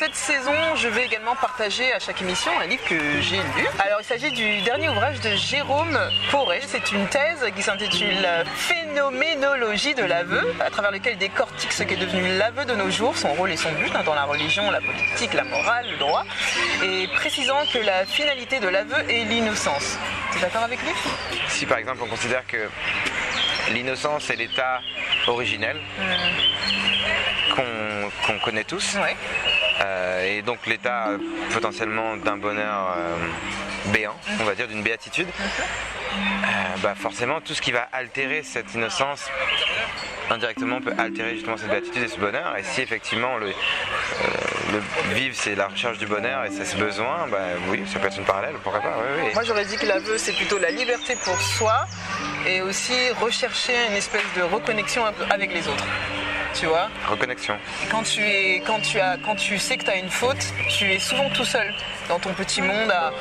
Cette saison, je vais également partager à chaque émission un livre que j'ai lu. Alors, il s'agit du dernier ouvrage de Jérôme Porret. C'est une thèse qui s'intitule Phénoménologie de l'aveu, à travers lequel il décortique ce qu'est devenu l'aveu de nos jours, son rôle et son but dans la religion, la politique, la morale, le droit, et précisant que la finalité de l'aveu est l'innocence. Tu es d'accord avec lui? Si par exemple on considère que l'innocence est l'état originel qu'on connaît tous, Ouais. Et donc l'état potentiellement d'un bonheur béant, on va dire, d'une béatitude, forcément tout ce qui va altérer cette innocence indirectement peut altérer justement cette béatitude et ce bonheur. Et si effectivement le vivre c'est la recherche du bonheur et c'est ce besoin, oui, ça peut être une parallèle, pourquoi pas, oui, oui. Moi j'aurais dit que l'aveu c'est plutôt la liberté pour soi et aussi rechercher une espèce de reconnexion avec les autres. Tu vois? Reconnexion. Quand tu sais que tu as une faute, tu es souvent tout seul dans ton petit monde à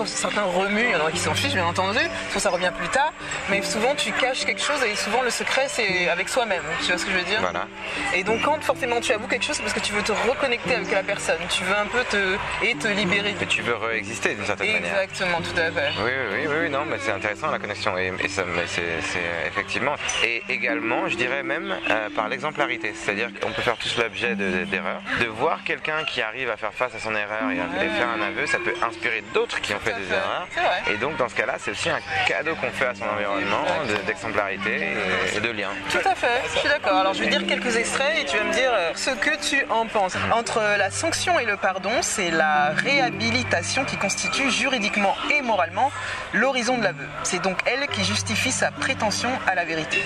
certains remues, il y en a qui s'en fichent bien entendu, parce que ça revient plus tard, mais souvent tu caches quelque chose et souvent le secret c'est avec soi-même, tu vois ce que je veux dire? Voilà. Et donc quand forcément tu avoues quelque chose, c'est parce que tu veux te reconnecter avec la personne, tu veux un peu te libérer. Et tu veux réexister d'une certaine manière. Exactement, tout à fait. Oui, non, mais c'est intéressant la connexion et ça, mais c'est effectivement. Et également, je dirais même par l'exemplarité, c'est-à-dire qu'on peut faire tous l'objet d'erreurs. De voir quelqu'un qui arrive à faire face à son erreur et faire un aveu, ça peut inspirer d'autres qui ont fait des erreurs. Et donc dans ce cas-là, c'est aussi un cadeau qu'on fait à son environnement d'exemplarité et de lien. Tout à fait, je suis d'accord. Alors je vais dire quelques extraits et tu vas me dire ce que tu en penses. Entre la sanction et le pardon, c'est la réhabilitation qui constitue juridiquement et moralement l'horizon de l'aveu. C'est donc elle qui justifie sa prétention à la vérité.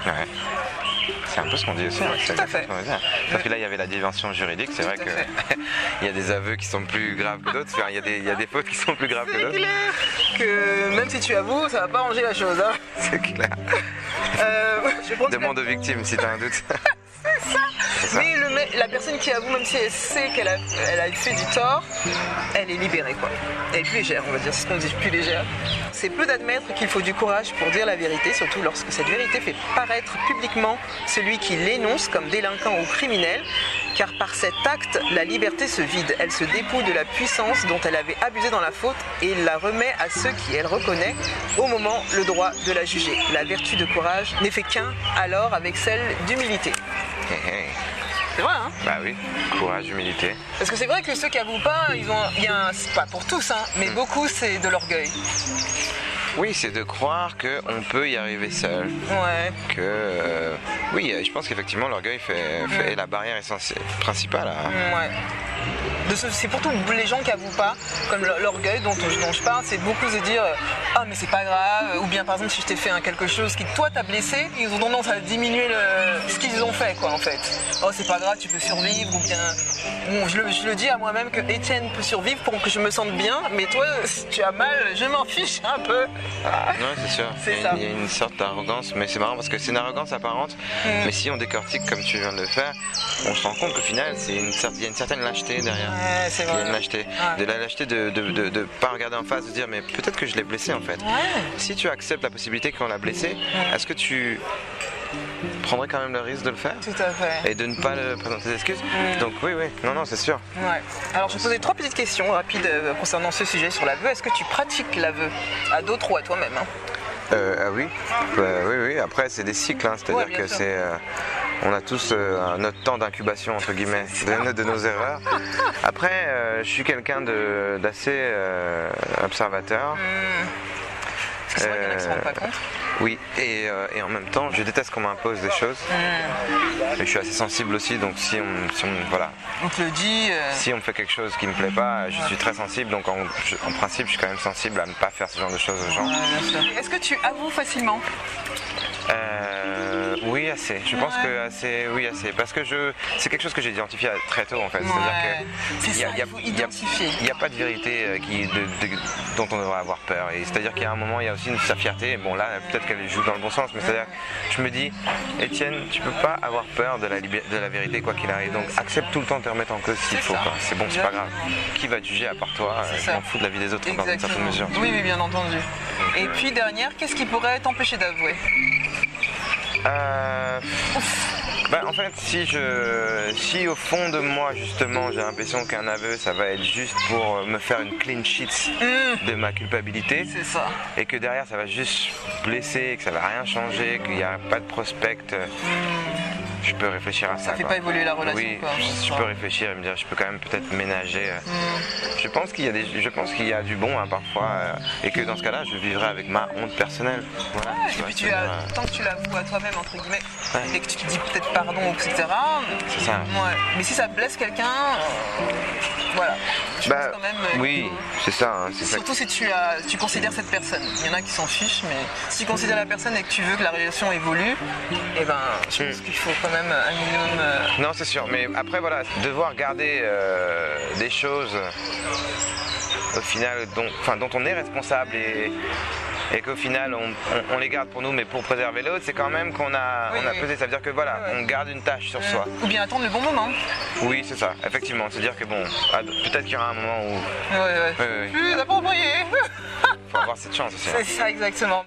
Ouais. C'est un peu ce qu'on dit aussi. Tout à fait. Sauf que là, il y avait la dimension juridique. C'est vrai qu'il y a des aveux qui sont plus graves que d'autres. Enfin, il y a des fautes qui sont plus graves que d'autres. C'est clair que même si tu avoues, ça va pas ranger la chose. Hein. C'est clair. Demande aux victimes si tu as un doute. C'est ça. Mais la personne qui avoue, même si elle sait qu'elle a fait du tort, elle est libérée, quoi. Elle est plus légère, on va dire, c'est ce qu'on dit, plus légère. C'est peu d'admettre qu'il faut du courage pour dire la vérité, surtout lorsque cette vérité fait paraître publiquement celui qui l'énonce comme délinquant ou criminel, car par cet acte, la liberté se vide. Elle se dépouille de la puissance dont elle avait abusé dans la faute et la remet à ceux qui elle reconnaît au moment le droit de la juger. La vertu de courage n'est fait qu'un alors avec celle d'humilité. C'est vrai, hein? Bah oui, courage, humilité. Parce que c'est vrai que ceux qui avouent pas, c'est pas pour tous, hein, mais beaucoup c'est de l'orgueil. Oui, c'est de croire qu'on peut y arriver seul. Ouais. Oui, je pense qu'effectivement l'orgueil fait la barrière principale. Ouais. C'est pour tous les gens qui avouent pas, comme l'orgueil dont je parle, c'est beaucoup se dire ah mais c'est pas grave, ou bien par exemple si je t'ai fait quelque chose qui toi t'a blessé, ils ont tendance à diminuer ce qu'ils ont fait quoi en fait. Oh c'est pas grave, tu peux survivre, ou bien bon, je le dis à moi-même que Étienne peut survivre pour que je me sente bien, mais toi si tu as mal, je m'en fiche un peu. Ouais c'est sûr, il y a une sorte d'arrogance, mais c'est marrant parce que c'est une arrogance apparente, mais si on décortique comme tu viens de le faire, on se rend compte qu'au final il y a une certaine lâcheté derrière. Ouais, c'est vrai. Il y a une lâcheté. De la lâcheté de pas regarder en face, de dire mais peut-être que je l'ai blessé en fait. Ouais. Si tu acceptes la possibilité qu'on l'a blessé, est-ce que tu prendrais quand même le risque de le faire? Tout à fait. Et de ne pas le présenter des excuses? Donc oui, non, c'est sûr. Ouais. Alors je vais poser 3 petites questions rapides concernant ce sujet sur l'aveu. Est-ce que tu pratiques l'aveu à d'autres ou à toi-même hein? Ah oui. Oui. Après c'est des cycles, hein. C'est-à-dire que c'est on a tous notre temps d'incubation entre guillemets de nos erreurs. Après, je suis quelqu'un d'assez observateur. C'est vrai qu'il y en a qui se rendent pas compte. Oui, et en même temps, je déteste qu'on m'impose des choses. Et je suis assez sensible aussi, donc si on voilà. On te le dit. Si on me fait quelque chose qui me plaît pas, je suis très sensible, donc en principe, je suis quand même sensible à ne pas faire ce genre de choses aux gens. Bien sûr. Est-ce que tu avoues facilement? Oui, assez. Je pense que assez, oui, assez. Parce que c'est quelque chose que j'ai identifié très tôt en fait. C'est-à-dire qu'il n'y a pas de vérité dont on devrait avoir peur. Et c'est-à-dire qu'il y a un moment, il y a aussi sa fierté. Bon là, peut-être qu'elle joue dans le bon sens, mais c'est-à-dire, je me dis, Étienne, tu peux pas avoir peur de la vérité quoi qu'il arrive. Donc accepte tout le temps de te remettre en cause s'il faut. C'est bon, c'est pas grave. Qui va te juger à part toi? Je m'en fous de la vie des autres dans une certaine mesure. Oui, bien entendu. Et puis dernière, qu'est-ce qui pourrait t'empêcher d'avouer? En fait, si au fond de moi justement j'ai l'impression qu'un aveu ça va être juste pour me faire une clean sheet de ma culpabilité, c'est ça. Et que derrière ça va juste blesser, que ça va rien changer, qu'il n'y a pas de prospect, je peux réfléchir à ça. Ça fait pas évoluer la relation. Oui, je peux réfléchir et me dire je peux quand même peut-être ménager. Je pense qu'il y a du bon parfois et que dans ce cas-là je vivrai avec ma honte personnelle. Voilà, et puis tant que tu l'avoues à toi-même entre guillemets et que tu te dis peut-être pardon etc. C'est ça. Ouais. Mais si ça blesse quelqu'un, voilà. Je pense quand même. Oui, c'est ça. Surtout si tu considères cette personne. Il y en a qui s'en fichent, mais si tu considères la personne et que tu veux que la relation évolue, je pense qu'il faut quand même un minimum. Non, c'est sûr. Mais après voilà, devoir garder des choses au final dont on est responsable et qu'au final on les garde pour nous mais pour préserver l'autre, c'est quand même qu'on a pesé, ça veut dire que voilà, on garde une tâche sur soi. Ou bien attendre le bon moment. Oui, c'est ça, effectivement, c'est dire que bon, peut-être qu'il y aura un moment où... Tu n'as pas envoyé. Faut avoir cette chance aussi. C'est ça exactement.